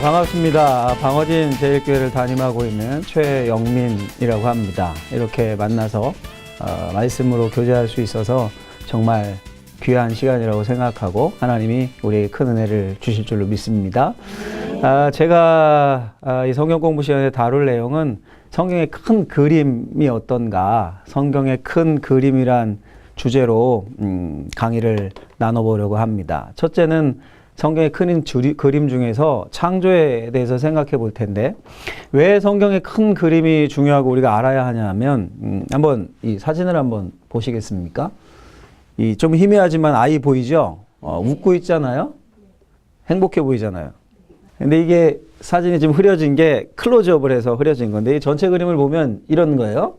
반갑습니다. 방어진 제일교회를 담임하고 있는 최영민이라고 합니다. 이렇게 만나서 말씀으로 교제할 수 있어서 정말 귀한 시간이라고 생각하고 하나님이 우리에게 큰 은혜를 주실 줄로 믿습니다. 제가 이 성경 공부 시간에 다룰 내용은 성경의 큰 그림이 어떤가, 성경의 큰 그림이란 주제로 강의를 나눠보려고 합니다. 첫째는 성경의 큰 그림 중에서 창조에 대해서 생각해 볼 텐데, 왜 성경의 큰 그림이 중요하고 우리가 알아야 하냐면, 한번 이 사진을 한번 보시겠습니까? 이 좀 희미하지만 아이 보이죠? 웃고 있잖아요? 행복해 보이잖아요. 근데 이게 사진이 좀 흐려진 게 클로즈업을 해서 흐려진 건데, 이 전체 그림을 보면 이런 거예요.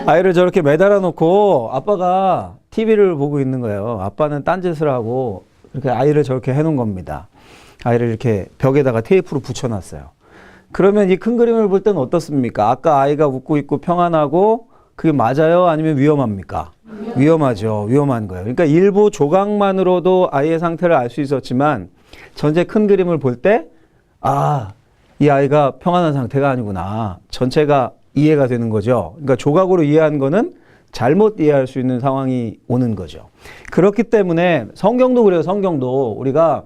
아이를 저렇게 매달아 놓고 아빠가 TV를 보고 있는 거예요. 아빠는 딴짓을 하고 이렇게 아이를 저렇게 해놓은 겁니다. 아이를 이렇게 벽에다가 테이프로 붙여놨어요. 그러면 이 큰 그림을 볼 때는 어떻습니까? 아까 아이가 웃고 있고 평안하고 그게 맞아요? 아니면 위험합니까? 위험하죠. 위험한 거예요. 그러니까 일부 조각만으로도 아이의 상태를 알 수 있었지만 전체 큰 그림을 볼 때 이 아이가 평안한 상태가 아니구나. 전체가 이해가 되는 거죠. 그러니까 조각으로 이해한 거는 잘못 이해할 수 있는 상황이 오는 거죠. 그렇기 때문에 성경도 그래요. 성경도 우리가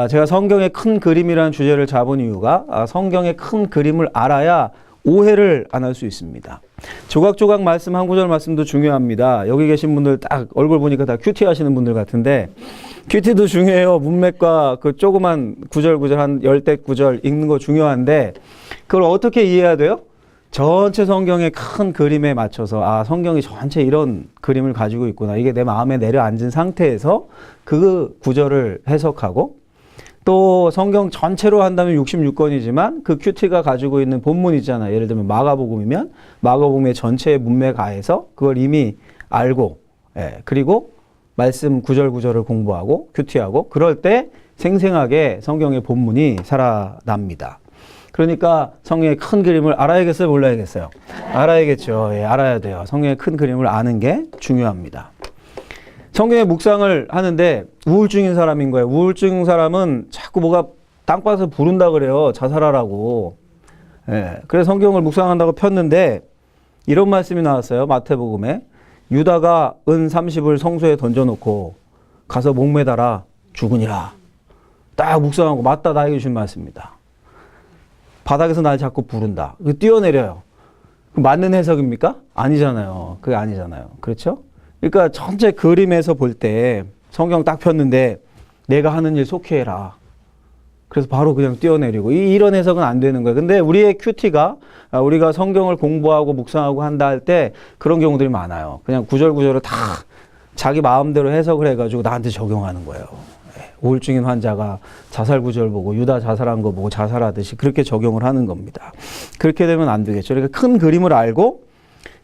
제가 성경의 큰 그림이라는 주제를 잡은 이유가 성경의 큰 그림을 알아야 오해를 안 할 수 있습니다. 조각조각 말씀 한 구절 말씀도 중요합니다. 여기 계신 분들 딱 얼굴 보니까 다 큐티 하시는 분들 같은데, 큐티도 중요해요. 문맥과 그 조그만 구절 한 10대 구절 읽는 거 중요한데, 그걸 어떻게 이해해야 돼요? 전체 성경의 큰 그림에 맞춰서 성경이 전체 이런 그림을 가지고 있구나. 이게 내 마음에 내려앉은 상태에서 그 구절을 해석하고, 또 성경 전체로 한다면 66권이지만 그 큐티가 가지고 있는 본문 있잖아요. 예를 들면 마가복음이면 마가복음의 전체의 문맥 하에서 그걸 이미 알고, 그리고 말씀 구절을 공부하고 큐티하고, 그럴 때 생생하게 성경의 본문이 살아납니다. 그러니까 성경의 큰 그림을 알아야겠어요? 몰라야겠어요? 알아야겠죠. 알아야 돼요. 성경의 큰 그림을 아는 게 중요합니다. 성경의 묵상을 하는데 우울증인 사람인 거예요. 우울증 사람은 자꾸 뭐가 땅바닥에서 부른다 그래요. 자살하라고. 그래서 성경을 묵상한다고 폈는데 이런 말씀이 나왔어요. 마태복음에. 유다가 은 30을 성소에 던져놓고 가서 목매달아 죽으니라. 딱 묵상하고 맞다 나에게 주신 말씀입니다. 바닥에서 날 자꾸 부른다. 뛰어내려요. 맞는 해석입니까? 아니잖아요. 그게 아니잖아요. 그렇죠? 그러니까 전체 그림에서 볼 때 성경 딱 폈는데 내가 하는 일 속히 해라. 그래서 바로 그냥 뛰어내리고 이런 해석은 안 되는 거예요. 근데 우리의 큐티가 우리가 성경을 공부하고 묵상하고 한다 할 때 그런 경우들이 많아요. 그냥 구절을 다 자기 마음대로 해석을 해가지고 나한테 적용하는 거예요. 우울증인 환자가 자살 구절 보고 유다 자살한 거 보고 자살하듯이 그렇게 적용을 하는 겁니다. 그렇게 되면 안 되겠죠. 그러니까 큰 그림을 알고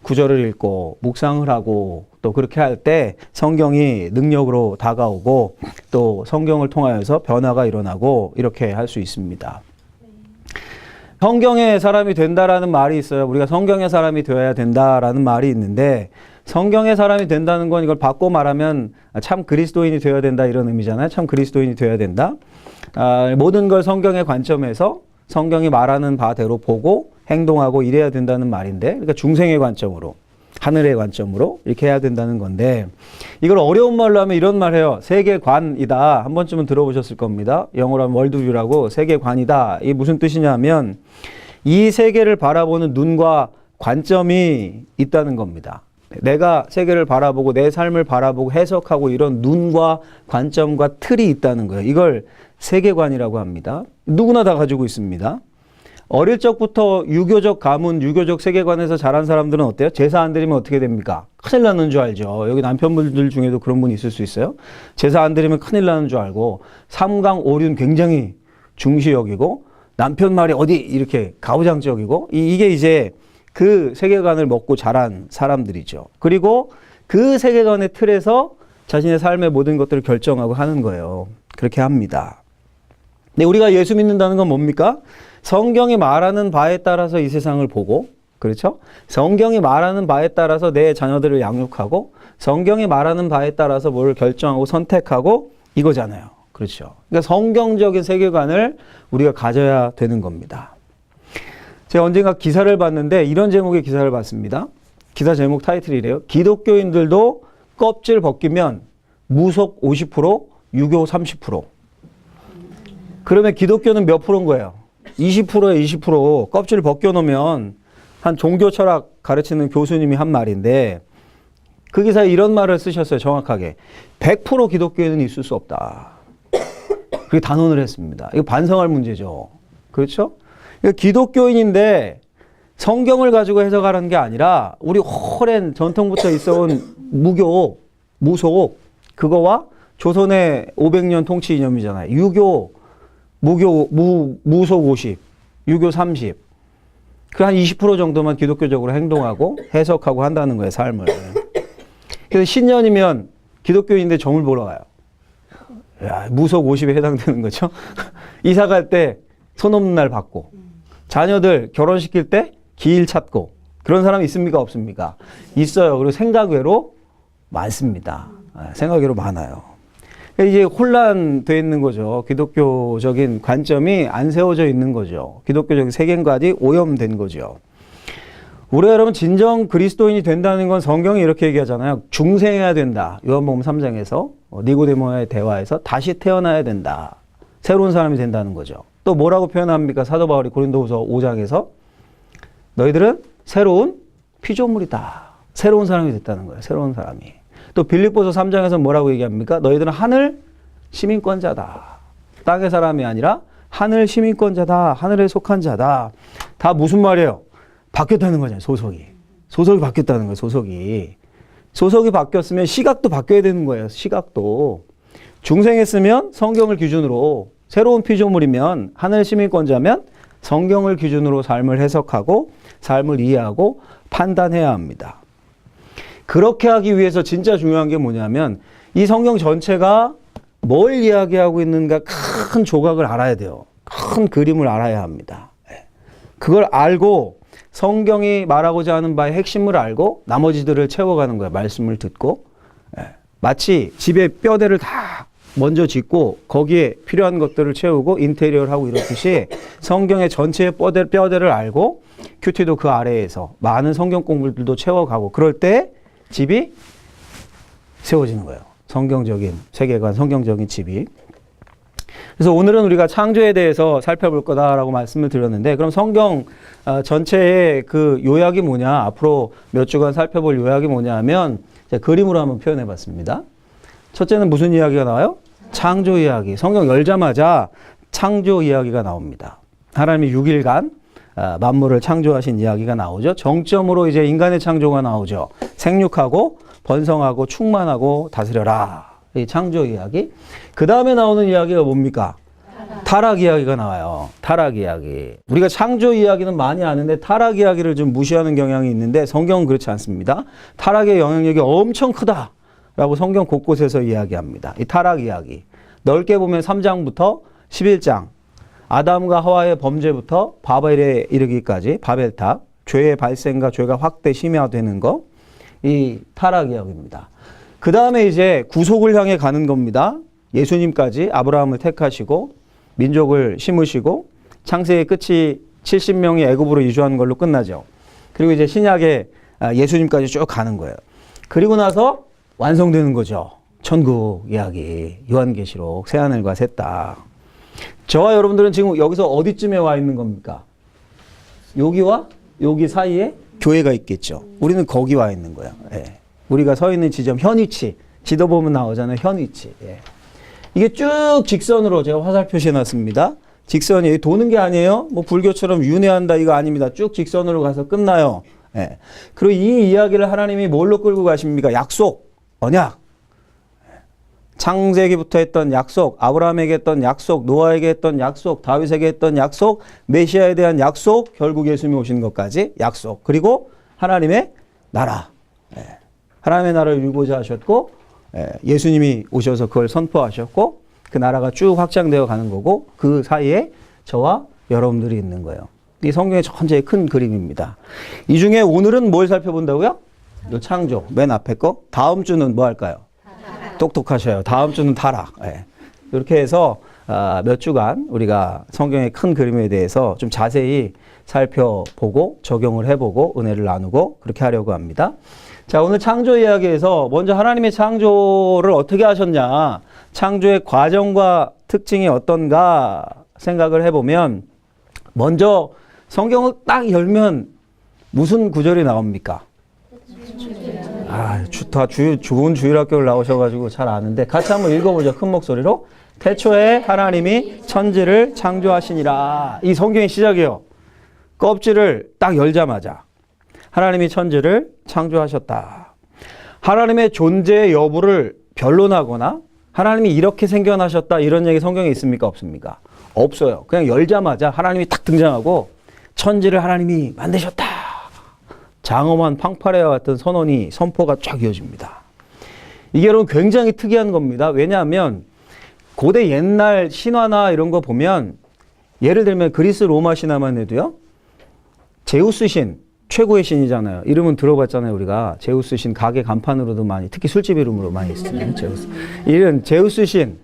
구절을 읽고 묵상을 하고 또 그렇게 할 때 성경이 능력으로 다가오고 또 성경을 통하여서 변화가 일어나고 이렇게 할 수 있습니다. 성경의 사람이 된다라는 말이 있어요. 우리가 성경의 사람이 되어야 된다라는 말이 있는데, 성경의 사람이 된다는 건 이걸 바꿔 말하면 참 그리스도인이 되어야 된다 이런 의미잖아요. 참 그리스도인이 되어야 된다. 모든 걸 성경의 관점에서 성경이 말하는 바대로 보고 행동하고 이래야 된다는 말인데, 그러니까 중생의 관점으로, 하늘의 관점으로 이렇게 해야 된다는 건데, 이걸 어려운 말로 하면 이런 말 해요. 세계관이다. 한 번쯤은 들어보셨을 겁니다. 영어로 하면 월드뷰라고 세계관이다. 이게 무슨 뜻이냐면 이 세계를 바라보는 눈과 관점이 있다는 겁니다. 내가 세계를 바라보고 내 삶을 바라보고 해석하고 이런 눈과 관점과 틀이 있다는 거예요. 이걸 세계관이라고 합니다. 누구나 다 가지고 있습니다. 어릴 적부터 유교적 가문, 유교적 세계관에서 자란 사람들은 어때요? 제사 안 드리면 어떻게 됩니까? 큰일 나는 줄 알죠. 여기 남편분들 중에도 그런 분이 있을 수 있어요. 제사 안 드리면 큰일 나는 줄 알고 삼강오륜 굉장히 중시 여기고 남편 말이 어디 이렇게 가부장적이고 이게 이제 그 세계관을 먹고 자란 사람들이죠. 그리고 그 세계관의 틀에서 자신의 삶의 모든 것들을 결정하고 하는 거예요. 그렇게 합니다. 근데 우리가 예수 믿는다는 건 뭡니까? 성경이 말하는 바에 따라서 이 세상을 보고 그렇죠? 성경이 말하는 바에 따라서 내 자녀들을 양육하고 성경이 말하는 바에 따라서 뭘 결정하고 선택하고 이거잖아요. 그렇죠? 그러니까 성경적인 세계관을 우리가 가져야 되는 겁니다. 제가 언젠가 기사를 봤는데 이런 제목의 기사를 봤습니다. 기사 제목 타이틀이래요. 기독교인들도 껍질 벗기면 무속 50%, 유교 30%. 그러면 기독교는 몇 프로인 거예요? 20%에 20%. 껍질을 벗겨놓으면 한 종교 철학 가르치는 교수님이 한 말인데 그 기사에 이런 말을 쓰셨어요. 정확하게. 100% 기독교인은 있을 수 없다. 그렇게 단언을 했습니다. 이거 반성할 문제죠. 그렇죠? 기독교인인데 성경을 가지고 해석하라는 게 아니라 우리 오랜 전통부터 있어온 무교, 무속 그거와 조선의 500년 통치 이념이잖아요. 유교, 무속 50, 유교 30. 그 한 20% 정도만 기독교적으로 행동하고 해석하고 한다는 거예요, 삶을. 그래서 신년이면 기독교인인데 점을 보러 가요. 야, 무속 50에 해당되는 거죠. 이사 갈 때 손 없는 날 받고 자녀들 결혼시킬 때 기일 찾고 그런 사람 있습니까? 없습니까? 있어요. 그리고 생각외로 많습니다. 생각외로 많아요. 이제 혼란되어 있는 거죠. 기독교적인 관점이 안 세워져 있는 거죠. 기독교적인 세계관이 오염된 거죠. 우리가 여러분 진정 그리스도인이 된다는 건 성경이 이렇게 얘기하잖아요. 중생해야 된다. 요한복음 3장에서 니고데모와의 대화에서 다시 태어나야 된다. 새로운 사람이 된다는 거죠. 또 뭐라고 표현합니까? 사도 바울이 고린도후서 5장에서 너희들은 새로운 피조물이다. 새로운 사람이 됐다는 거예요. 새로운 사람이. 또 빌립보서 3장에서 뭐라고 얘기합니까? 너희들은 하늘 시민권자다. 땅의 사람이 아니라 하늘 시민권자다. 하늘에 속한 자다. 다 무슨 말이에요? 바뀌었다는 거잖아요. 소속이. 소속이 바뀌었다는 거예요. 소속이. 소속이 바뀌었으면 시각도 바뀌어야 되는 거예요. 시각도. 중생했으면 성경을 기준으로 새로운 피조물이면 하늘 시민권자면 성경을 기준으로 삶을 해석하고 삶을 이해하고 판단해야 합니다. 그렇게 하기 위해서 진짜 중요한 게 뭐냐면 이 성경 전체가 뭘 이야기하고 있는가 큰 조각을 알아야 돼요. 큰 그림을 알아야 합니다. 그걸 알고 성경이 말하고자 하는 바의 핵심을 알고 나머지들을 채워가는 거예요. 말씀을 듣고. 마치 집에 뼈대를 다 먼저 짓고 거기에 필요한 것들을 채우고 인테리어를 하고 이렇듯이 성경의 전체의 뼈대를 알고 큐티도 그 아래에서 많은 성경 공부들도 채워가고 그럴 때 집이 세워지는 거예요. 성경적인 세계관, 성경적인 집이. 그래서 오늘은 우리가 창조에 대해서 살펴볼 거다라고 말씀을 드렸는데 그럼 성경 전체의 그 요약이 뭐냐, 앞으로 몇 주간 살펴볼 요약이 뭐냐 하면 그림으로 한번 표현해 봤습니다. 첫째는 무슨 이야기가 나와요? 창조 이야기. 성경 열자마자 창조 이야기가 나옵니다. 하나님이 6일간 만물을 창조하신 이야기가 나오죠. 정점으로 이제 인간의 창조가 나오죠. 생육하고 번성하고 충만하고 다스려라. 이 창조 이야기. 그 다음에 나오는 이야기가 뭡니까? 타락 이야기가 나와요. 타락 이야기. 우리가 창조 이야기는 많이 아는데 타락 이야기를 좀 무시하는 경향이 있는데 성경은 그렇지 않습니다. 타락의 영향력이 엄청 크다라고 성경 곳곳에서 이야기합니다. 이 타락 이야기. 넓게 보면 3장부터 11장. 아담과 하와의 범죄부터 바벨에 이르기까지 바벨탑. 죄의 발생과 죄가 확대 심화되는 거. 이 타락 이야기입니다. 그 다음에 이제 구속을 향해 가는 겁니다. 예수님까지 아브라함을 택하시고 민족을 심으시고 창세의 끝이 70명이 애굽으로 이주하는 걸로 끝나죠. 그리고 이제 신약에 예수님까지 쭉 가는 거예요. 그리고 나서 완성되는 거죠. 천국 이야기, 요한계시록, 새하늘과 새 땅. 저와 여러분들은 지금 여기서 어디쯤에 와 있는 겁니까? 여기와 여기 사이에 교회가 있겠죠. 우리는 거기 와 있는 거예요. 예. 우리가 서 있는 지점, 현위치. 지도 보면 나오잖아요. 현위치. 예. 이게 쭉 직선으로 제가 화살 표시해 놨습니다. 직선이 도는 게 아니에요. 뭐 불교처럼 윤회한다 이거 아닙니다. 쭉 직선으로 가서 끝나요. 예. 그리고 이 이야기를 하나님이 뭘로 끌고 가십니까? 약속, 언약. 창세기부터 했던 약속, 아브라함에게 했던 약속, 노아에게 했던 약속, 다윗에게 했던 약속, 메시아에 대한 약속, 결국 예수님이 오시는 것까지 약속. 그리고 하나님의 나라. 예. 하나님의 나라를 이루고자 하셨고 예수님이 오셔서 그걸 선포하셨고 그 나라가 쭉 확장되어 가는 거고 그 사이에 저와 여러분들이 있는 거예요. 이 성경의 전체의 큰 그림입니다. 이 중에 오늘은 뭘 살펴본다고요? 요 창조, 맨 앞에 거. 다음 주는 뭐 할까요? 똑똑하셔요. 다음 주는 타락. 네. 이렇게 해서 몇 주간 우리가 성경의 큰 그림에 대해서 좀 자세히 살펴보고 적용을 해보고 은혜를 나누고 그렇게 하려고 합니다. 자, 오늘 창조 이야기에서 먼저 하나님의 창조를 어떻게 하셨냐, 창조의 과정과 특징이 어떤가 생각을 해보면, 먼저 성경을 딱 열면 무슨 구절이 나옵니까? 다 좋은 주일학교를 나오셔가지고 잘 아는데 같이 한번 읽어보죠. 큰 목소리로. 태초에 하나님이 천지를 창조하시니라. 이 성경의 시작이에요. 껍질을 딱 열자마자 하나님이 천지를 창조하셨다. 하나님의 존재 여부를 변론하거나 하나님이 이렇게 생겨나셨다 이런 얘기 성경에 있습니까? 없습니까? 없어요. 그냥 열자마자 하나님이 딱 등장하고 천지를 하나님이 만드셨다. 장엄한 팡파레와 같은 선포가 쫙 이어집니다. 이게 여러분 굉장히 특이한 겁니다. 왜냐하면 고대 옛날 신화나 이런 거 보면, 예를 들면 그리스 로마 신화만 해도요, 제우스 신, 최고의 신이잖아요. 이름은 들어봤잖아요, 우리가. 제우스 신, 가게 간판으로도 많이, 특히 술집 이름으로 많이 쓰는 제우스. 이런 제우스 신.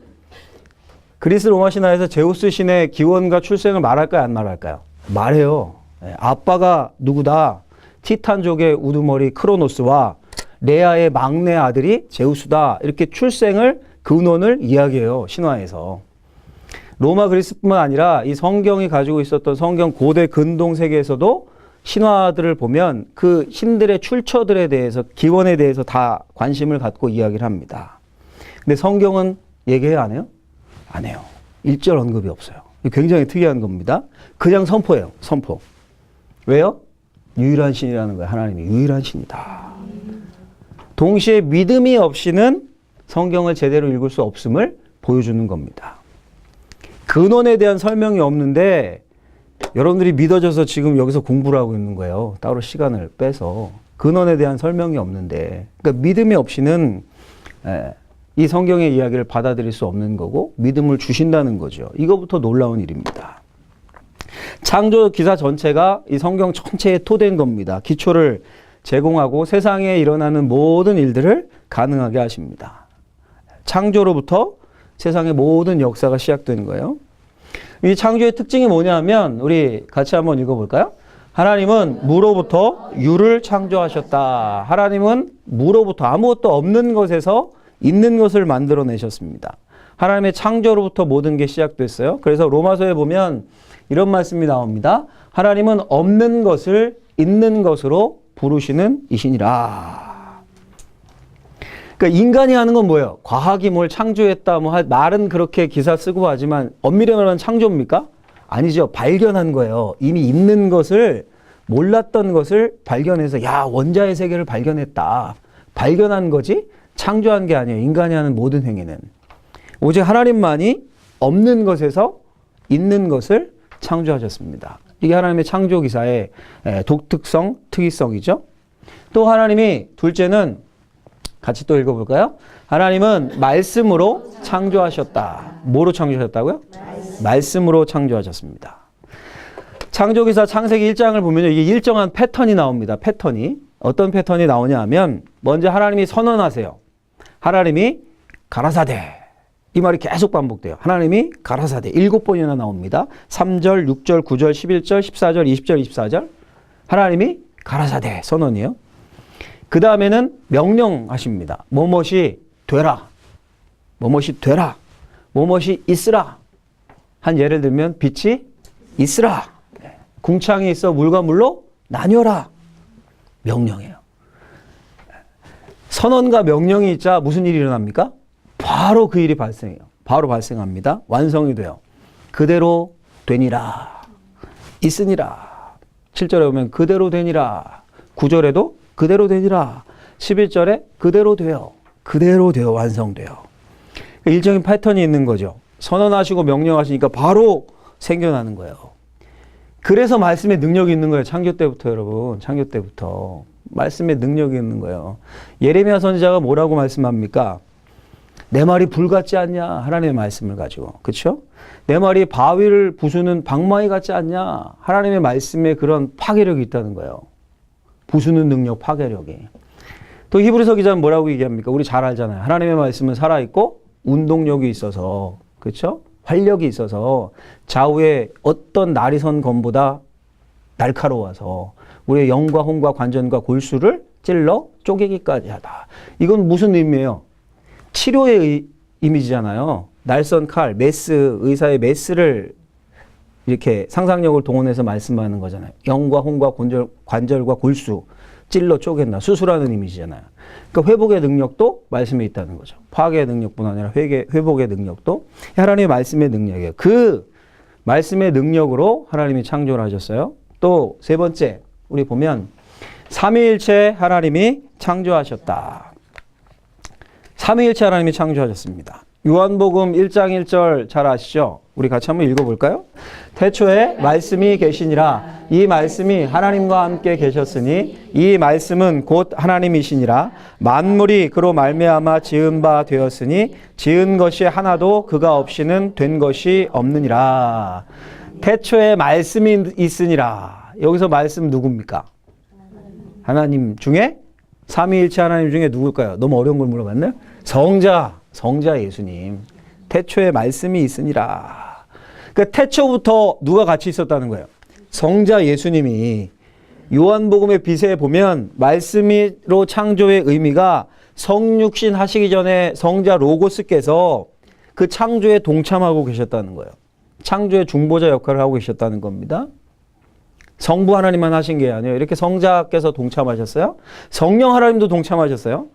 그리스 로마 신화에서 제우스 신의 기원과 출생을 말할까요, 안 말할까요? 말해요. 아빠가 누구다? 티탄족의 우두머리 크로노스와 레아의 막내 아들이 제우스다. 이렇게 출생을, 근원을 이야기해요, 신화에서. 로마 그리스뿐만 아니라 이 성경이 가지고 있었던 성경 고대 근동 세계에서도 신화들을 보면 그 신들의 출처들에 대해서, 기원에 대해서 다 관심을 갖고 이야기를 합니다. 근데 성경은 얘기해요, 안 해요? 안 해요. 일절 언급이 없어요. 굉장히 특이한 겁니다. 그냥 선포예요, 선포. 왜요? 유일한 신이라는 거예요. 하나님이 유일한 신이다. 동시에 믿음이 없이는 성경을 제대로 읽을 수 없음을 보여주는 겁니다. 근원에 대한 설명이 없는데 여러분들이 믿어져서 지금 여기서 공부를 하고 있는 거예요. 따로 시간을 빼서. 근원에 대한 설명이 없는데, 그러니까 믿음이 없이는 이 성경의 이야기를 받아들일 수 없는 거고 믿음을 주신다는 거죠. 이거부터 놀라운 일입니다. 창조 기사 전체가 이 성경 전체의 토대인 겁니다. 기초를 제공하고 세상에 일어나는 모든 일들을 가능하게 하십니다. 창조로부터 세상의 모든 역사가 시작되는 거예요. 이 창조의 특징이 뭐냐면, 우리 같이 한번 읽어볼까요? 하나님은 무로부터 유를 창조하셨다. 하나님은 무로부터, 아무것도 없는 것에서 있는 것을 만들어내셨습니다. 하나님의 창조로부터 모든 게 시작됐어요. 그래서 로마서에 보면 이런 말씀이 나옵니다. 하나님은 없는 것을 있는 것으로 부르시는 이시니라. 그러니까 인간이 하는 건 뭐예요? 과학이 뭘 창조했다, 말은 그렇게 기사 쓰고 하지만 엄밀히 말하면 창조입니까? 아니죠. 발견한 거예요. 이미 있는 것을, 몰랐던 것을 발견해서, 야, 원자의 세계를 발견했다. 발견한 거지 창조한 게 아니에요. 인간이 하는 모든 행위는. 오직 하나님만이 없는 것에서 있는 것을 창조하셨습니다. 이게 하나님의 창조 기사의 독특성, 특이성이죠. 또 하나님이, 둘째는 같이 또 읽어볼까요? 하나님은 말씀으로 창조하셨다. 뭐로 창조하셨다고요? 말씀으로 창조하셨습니다. 창조기사 창세기 1장을 보면 이게 일정한 패턴이 나옵니다. 패턴이. 어떤 패턴이 나오냐 하면, 먼저 하나님이 선언하세요. 하나님이 가라사대. 이 말이 계속 반복돼요. 하나님이 가라사대. 7번이나 나옵니다. 3절, 6절, 9절, 11절, 14절, 20절, 24절. 하나님이 가라사대 선언이에요. 그 다음에는 명령하십니다. 뭐뭇이 되라. 뭐뭇이 되라. 뭐뭇이 있으라. 한 예를 들면 빛이 있으라. 궁창이 있어 물과 물로 나뉘어라. 명령이에요. 선언과 명령이 있자 무슨 일이 일어납니까? 바로 그 일이 발생해요. 바로 발생합니다. 완성이 돼요. 그대로 되니라. 있으니라. 7절에 보면 그대로 되니라. 9절에도 그대로 되니라. 11절에 그대로 돼요. 그대로 돼요. 완성돼요. 일정인 패턴이 있는 거죠. 선언하시고 명령하시니까 바로 생겨나는 거예요. 그래서 말씀의 능력이 있는 거예요. 창조 때부터 여러분. 창조 때부터. 말씀의 능력이 있는 거예요. 예레미야 선지자가 뭐라고 말씀합니까? 내 말이 불 같지 않냐? 하나님의 말씀을 가지고. 그렇죠? 내 말이 바위를 부수는 방망이 같지 않냐? 하나님의 말씀에 그런 파괴력이 있다는 거예요. 부수는 능력, 파괴력이. 또 히브리서 기자는 뭐라고 얘기합니까? 우리 잘 알잖아요. 하나님의 말씀은 살아있고 운동력이 있어서, 그렇죠? 활력이 있어서 좌우에 어떤 날이 선 검보다 날카로워서 우리의 영과 혼과 관전과 골수를 찔러 쪼개기까지 하다. 이건 무슨 의미예요? 치료의 이미지잖아요. 날선 칼, 메스, 의사의 메스를 이렇게 상상력을 동원해서 말씀하는 거잖아요. 영과 혼과 관절과 골수 찔러 쪼갠다. 수술하는 이미지잖아요. 그러니까 회복의 능력도 말씀에 있다는 거죠. 파괴의 능력뿐 아니라 회복의 능력도 하나님의 말씀의 능력이에요. 그 말씀의 능력으로 하나님이 창조를 하셨어요. 또 세 번째 우리 보면 삼위일체 하나님이 창조하셨다. 삼위일체 하나님이 창조하셨습니다. 요한복음 1장 1절 잘 아시죠? 우리 같이 한번 읽어볼까요? 태초에 말씀이 계시니라. 이 말씀이 하나님과 함께 계셨으니 이 말씀은 곧 하나님이시니라. 만물이 그로 말미암아 지은 바 되었으니 지은 것이 하나도 그가 없이는 된 것이 없느니라. 태초에 말씀이 있으니라. 여기서 말씀 누굽니까? 하나님 중에 삼위일체 하나님 중에 누굴까요? 너무 어려운 걸 물어봤나요? 성자 예수님. 태초에 말씀이 있으니라. 그러니까 태초부터 누가 같이 있었다는 거예요? 성자 예수님이. 요한복음의 비세에 보면 말씀으로 창조의 의미가 성육신 하시기 전에 성자 로고스께서 그 창조에 동참하고 계셨다는 거예요. 창조의 중보자 역할을 하고 계셨다는 겁니다. 성부 하나님만 하신 게 아니에요. 이렇게 성자께서 동참하셨어요. 성령 하나님도 동참하셨어요.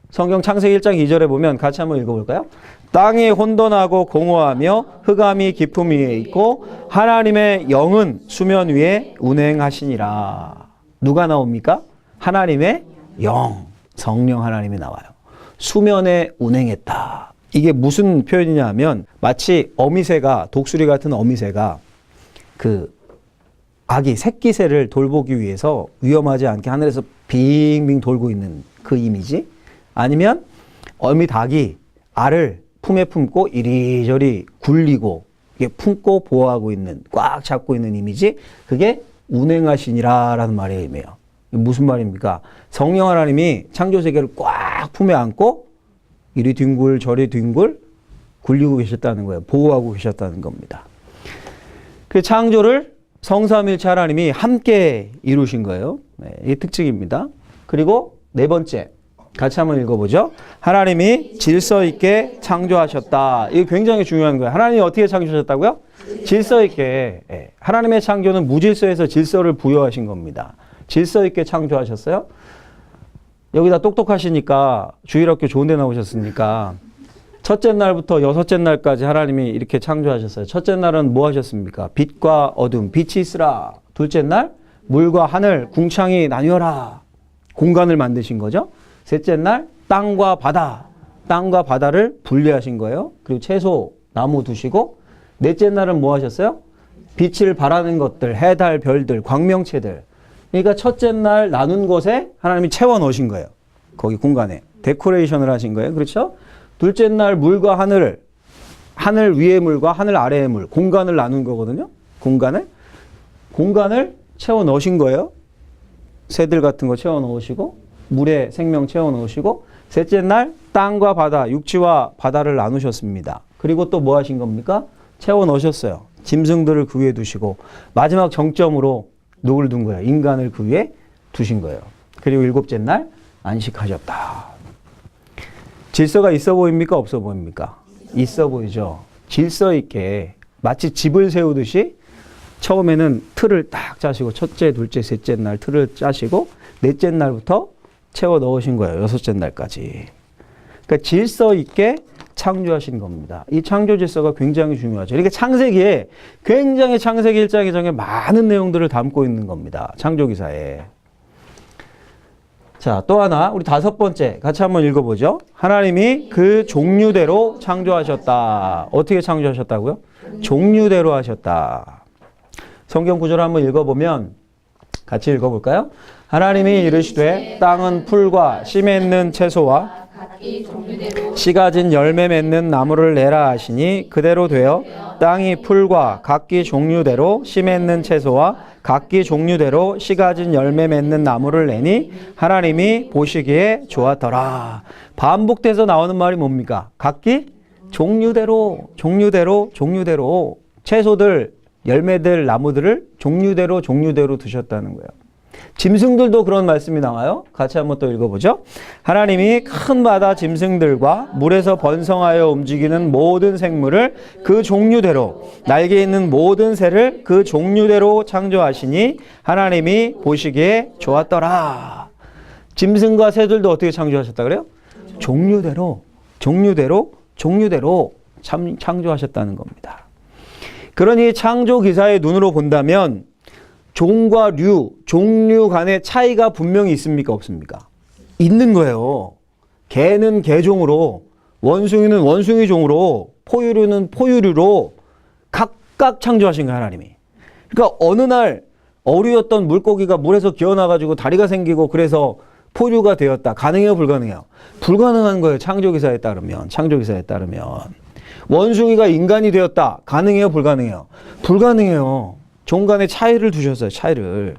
성경 창세기 1장 2절에 보면 같이 한번 읽어볼까요? 땅이 혼돈하고 공허하며 흑암이 깊음 위에 있고 하나님의 영은 수면 위에 운행하시니라. 누가 나옵니까? 하나님의 영, 성령 하나님이 나와요. 수면에 운행했다. 이게 무슨 표현이냐 하면 마치 어미새가, 독수리 같은 어미새가 그 아기 새끼새를 돌보기 위해서 위험하지 않게 하늘에서 빙빙 돌고 있는 그 이미지, 아니면 어미 닭이 알을 품에 품고 이리저리 굴리고 이게 품고 보호하고 있는, 꽉 잡고 있는 이미지, 그게 운행하시니라라는 말의 의미예요. 무슨 말입니까? 성령 하나님이 창조 세계를 꽉 품에 안고 이리 뒹굴 저리 뒹굴 굴리고 계셨다는 거예요. 보호하고 계셨다는 겁니다. 그 창조를 성삼일체 하나님이 함께 이루신 거예요. 네, 이게 특징입니다. 그리고 네 번째, 같이 한번 읽어보죠. 하나님이 질서 있게 창조하셨다. 이게 굉장히 중요한 거예요. 하나님이 어떻게 창조하셨다고요? 질서 있게. 네. 하나님의 창조는 무질서에서 질서를 부여하신 겁니다. 질서 있게 창조하셨어요. 여기다 똑똑하시니까 주일학교 좋은 데 나오셨으니까 첫째 날부터 여섯째 날까지 하나님이 이렇게 창조하셨어요. 첫째 날은 뭐 하셨습니까? 빛과 어둠, 빛이 있으라. 둘째 날 물과 하늘, 궁창이 나뉘어라. 공간을 만드신 거죠. 셋째 날 땅과 바다, 땅과 바다를 분리하신 거예요. 그리고 채소, 나무 두시고, 넷째 날은 뭐 하셨어요? 빛을 발하는 것들, 해, 달, 별들, 광명체들. 그러니까 첫째 날 나눈 곳에 하나님이 채워 넣으신 거예요. 거기 공간에. 데코레이션을 하신 거예요. 그렇죠? 둘째 날 물과 하늘 위의 물과 하늘 아래의 물, 공간을 나눈 거거든요. 공간을 채워 넣으신 거예요. 새들 같은 거 채워 넣으시고, 물에 생명 채워 넣으시고, 셋째 날 땅과 바다, 육지와 바다를 나누셨습니다. 그리고 또 뭐 하신 겁니까? 채워 넣으셨어요. 짐승들을 그 위에 두시고, 마지막 정점으로 누구를 둔 거예요? 인간을 그 위에 두신 거예요. 그리고 일곱째 날 안식하셨다. 질서가 있어 보입니까? 없어 보입니까? 있어 보이죠. 질서 있게 마치 집을 세우듯이 처음에는 틀을 딱 짜시고 첫째, 둘째, 셋째 날 틀을 짜시고 넷째 날부터 채워 넣으신 거예요. 여섯째 날까지. 그러니까 질서 있게 창조하신 겁니다. 이 창조 질서가 굉장히 중요하죠. 이렇게 창세기에 굉장히 창세기 1장 2장에 많은 내용들을 담고 있는 겁니다. 창조기사에. 자, 또 하나, 우리 다섯 번째 같이 한번 읽어보죠. 하나님이 그 종류대로 창조하셨다. 어떻게 창조하셨다고요? 종류대로 하셨다. 성경 구절을 한번 읽어보면 같이 읽어볼까요? 하나님이 이르시되 땅은 풀과 심에 있는 채소와 각기 종류대로 씨 가진 열매 맺는 나무를 내라 하시니 그대로 되어 땅이 풀과 각기 종류대로 씨 맺는 채소와 각기 종류대로 씨 가진 열매 맺는 나무를 내니 하나님이 보시기에 좋았더라. 반복돼서 나오는 말이 뭡니까? 각기 종류대로 채소들, 열매들, 나무들을 종류대로 두셨다는 거예요. 짐승들도 그런 말씀이 나와요. 같이 한번 또 읽어보죠. 하나님이 큰 바다 짐승들과 물에서 번성하여 움직이는 모든 생물을 그 종류대로, 날개 있는 모든 새를 그 종류대로 창조하시니 하나님이 보시기에 좋았더라. 짐승과 새들도 어떻게 창조하셨다 그래요? 종류대로 창조하셨다는 겁니다. 그러니 창조 기사의 눈으로 본다면 종과 종류 간의 차이가 분명히 있습니까? 없습니까? 있는 거예요. 개는 개종으로, 원숭이는 원숭이 종으로, 포유류는 포유류로 각각 창조하신 거예요, 하나님이. 그러니까 어느 날 어류였던 물고기가 물에서 기어나가지고 다리가 생기고 그래서 포유류가 되었다. 가능해요, 불가능해요? 불가능한 거예요, 창조기사에 따르면. 원숭이가 인간이 되었다. 가능해요, 불가능해요? 불가능해요. 종 간의 차이를 두셨어요. 차이를.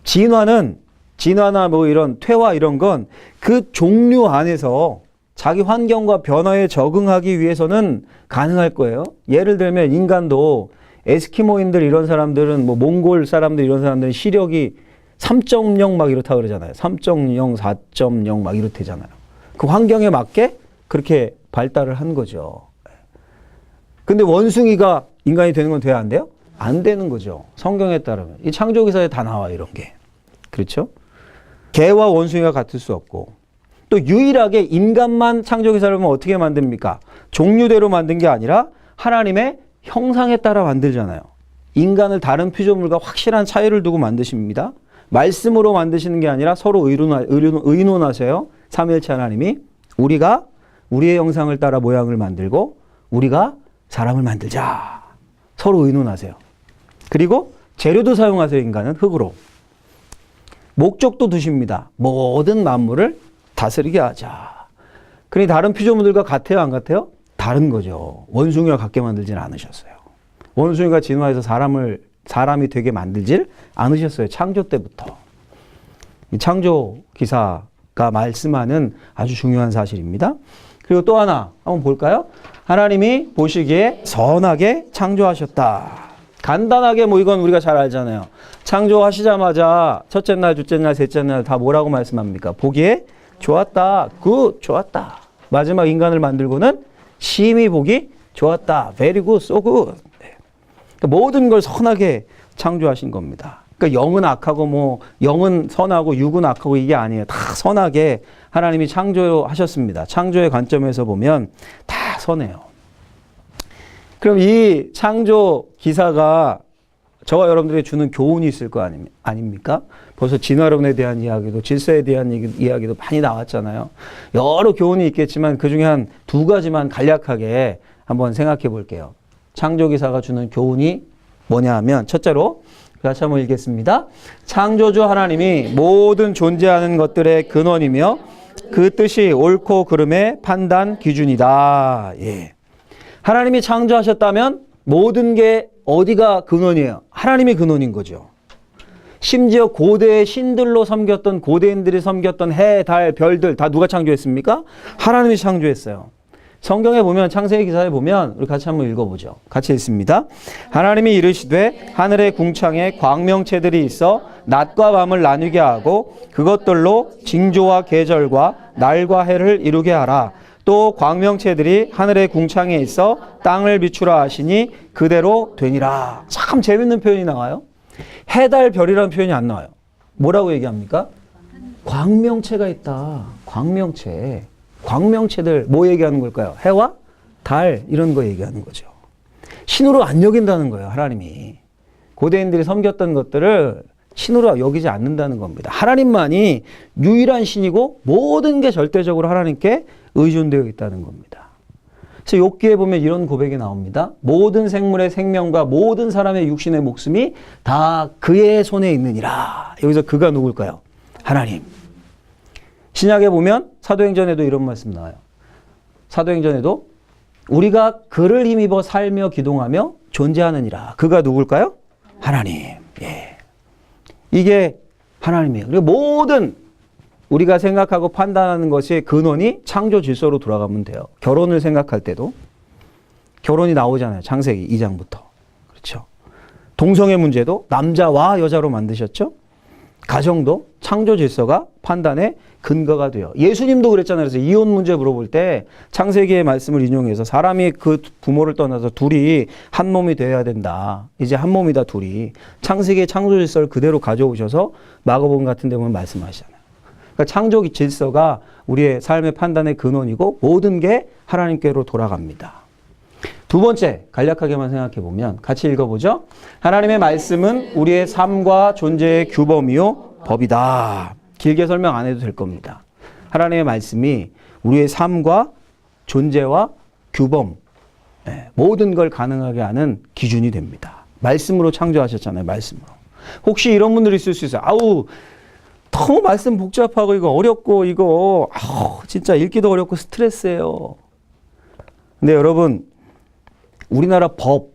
진화나 뭐 이런 퇴화 이런 건 그 종류 안에서 자기 환경과 변화에 적응하기 위해서는 가능할 거예요. 예를 들면 인간도 에스키모인들 이런 사람들은 뭐 몽골 사람들 이런 사람들은 시력이 3.0 막 이렇다 그러잖아요. 3.0, 4.0 막 이렇대잖아요. 그 환경에 맞게 그렇게 발달을 한 거죠. 근데 원숭이가 인간이 되는 건 돼야 안 돼요? 안 되는 거죠. 성경에 따르면. 이 창조기사에 다 나와, 이런 게. 그렇죠? 개와 원숭이가 같을 수 없고. 또 유일하게 인간만 창조기사를 보면 어떻게 만듭니까? 종류대로 만든 게 아니라 하나님의 형상에 따라 만들잖아요. 인간을 다른 피조물과 확실한 차이를 두고 만드십니다. 말씀으로 만드시는 게 아니라 서로 의논하세요. 삼위일체 하나님이. 우리가 우리의 형상을 따라 모양을 만들고 우리가 사람을 만들자. 서로 의논하세요. 그리고 재료도 사용하세요. 인간은 흙으로. 목적도 두십니다. 모든 만물을 다스리게 하자. 그러니 다른 피조물들과 같아요? 안 같아요? 다른 거죠. 원숭이와 같게 만들지는 않으셨어요. 원숭이가 진화해서 사람이 되게 만들질 않으셨어요. 창조 때부터. 이 창조 기사가 말씀하는 아주 중요한 사실입니다. 그리고 또 하나 한번 볼까요? 하나님이 보시기에 선하게 창조하셨다. 간단하게 뭐 이건 우리가 잘 알잖아요. 창조하시자마자 첫째 날, 둘째 날, 셋째 날 다 뭐라고 말씀합니까? 보기에 좋았다. 굿, 좋았다. 마지막 인간을 만들고는 심히 보기 좋았다. very good, so good. 네. 그러니까 모든 걸 선하게 창조하신 겁니다. 그러니까 영은 악하고 뭐 영은 선하고 육은 악하고 이게 아니에요. 다 선하게 하나님이 창조하셨습니다. 창조의 관점에서 보면 다 선해요. 그럼 이 창조 기사가 저와 여러분들에게 주는 교훈이 있을 거 아닙니까? 벌써 진화론에 대한 이야기도 질서에 대한 이야기도 많이 나왔잖아요. 여러 교훈이 있겠지만 그중에 한 두 가지만 간략하게 한번 생각해 볼게요. 창조 기사가 주는 교훈이 뭐냐 하면 첫째로 같이 한번 읽겠습니다. 창조주 하나님이 모든 존재하는 것들의 근원이며 그 뜻이 옳고 그름의 판단 기준이다. 예. 하나님이 창조하셨다면 모든 게 어디가 근원이에요? 하나님이 근원인 거죠. 심지어 고대의 신들로 섬겼던 고대인들이 섬겼던 해, 달, 별들 다 누가 창조했습니까? 하나님이 창조했어요. 성경에 보면 창세기 기사에 보면 우리 같이 한번 읽어보죠. 같이 읽습니다. 하나님이 이르시되 하늘의 궁창에 광명체들이 있어 낮과 밤을 나누게 하고 그것들로 징조와 계절과 날과 해를 이루게 하라. 또 광명체들이 하늘의 궁창에 있어 땅을 비추라 하시니 그대로 되니라. 참 재밌는 표현이 나와요. 해, 달, 별이라는 표현이 안 나와요. 뭐라고 얘기합니까? 광명체가 있다. 광명체. 광명체들 뭐 얘기하는 걸까요? 해와 달 이런 거 얘기하는 거죠. 신으로 안 여긴다는 거예요. 하나님이. 고대인들이 섬겼던 것들을 신으로 여기지 않는다는 겁니다. 하나님만이 유일한 신이고 모든 게 절대적으로 하나님께 의존되어 있다는 겁니다. 그래서 욥기에 보면 이런 고백이 나옵니다. 모든 생물의 생명과 모든 사람의 육신의 목숨이 다 그의 손에 있느니라. 여기서 그가 누굴까요? 하나님. 신약에 보면 사도행전에도 이런 말씀 나와요. 사도행전에도 우리가 그를 힘입어 살며 기동하며 존재하느니라. 그가 누굴까요? 하나님. 예. 이게 하나님이에요. 그리고 모든 우리가 생각하고 판단하는 것의 근원이 창조 질서로 돌아가면 돼요. 결혼을 생각할 때도 결혼이 나오잖아요. 창세기 2장부터. 그렇죠. 동성애 문제도 남자와 여자로 만드셨죠. 가정도 창조 질서가 판단의 근거가 돼요. 예수님도 그랬잖아요. 그래서 이혼 문제 물어볼 때 창세기의 말씀을 인용해서 사람이 그 부모를 떠나서 둘이 한 몸이 되어야 된다. 이제 한 몸이다 둘이. 창세기의 창조 질서를 그대로 가져오셔서 마가복음 같은 데 보면 말씀하시잖아요. 그러니까 창조 질서가 우리의 삶의 판단의 근원이고 모든 게 하나님께로 돌아갑니다. 두 번째, 간략하게만 생각해 보면 같이 읽어보죠. 하나님의 말씀은 우리의 삶과 존재의 규범이요 법이다. 길게 설명 안 해도 될 겁니다. 하나님의 말씀이 우리의 삶과 존재와 규범, 모든 걸 가능하게 하는 기준이 됩니다. 말씀으로 창조하셨잖아요. 말씀으로. 혹시 이런 분들이 있을 수 있어요. 아우 너무 말씀 복잡하고 이거 어렵고 이거 진짜 읽기도 어렵고 스트레스예요. 근데 여러분 우리나라 법,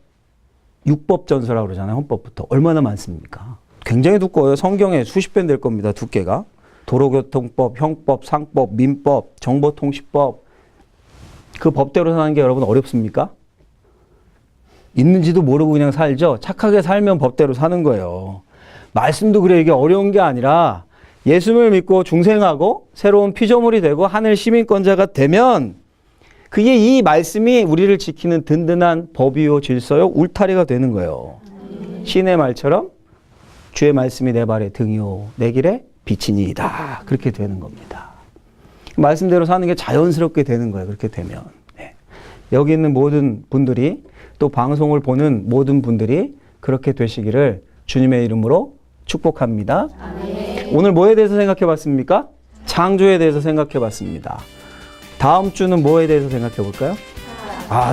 육법전서라고 그러잖아요. 헌법부터. 얼마나 많습니까? 굉장히 두꺼워요. 성경에 수십 편 될 겁니다. 두께가. 도로교통법, 형법, 상법, 민법, 정보통신법. 그 법대로 사는 게 여러분 어렵습니까? 있는지도 모르고 그냥 살죠. 착하게 살면 법대로 사는 거예요. 말씀도 그래 이게 어려운 게 아니라 예수를 믿고 중생하고 새로운 피조물이 되고 하늘 시민권자가 되면 그게 이 말씀이 우리를 지키는 든든한 법이요 질서요 울타리가 되는 거예요. 신의 말처럼 주의 말씀이 내 발의 등이요 내 길에 빛이니이다. 그렇게 되는 겁니다. 말씀대로 사는 게 자연스럽게 되는 거예요. 그렇게 되면. 네. 여기 있는 모든 분들이 또 방송을 보는 모든 분들이 그렇게 되시기를 주님의 이름으로 축복합니다. 오늘 뭐에 대해서 생각해 봤습니까? 창조에 대해서 생각해 봤습니다. 다음 주는 뭐에 대해서 생각해 볼까요?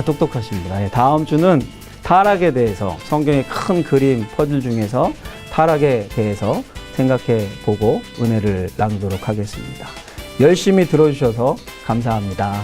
똑똑하십니다. 예, 다음 주는 타락에 대해서 성경의 큰 그림 퍼즐 중에서 타락에 대해서 생각해 보고 은혜를 나누도록 하겠습니다. 열심히 들어주셔서 감사합니다.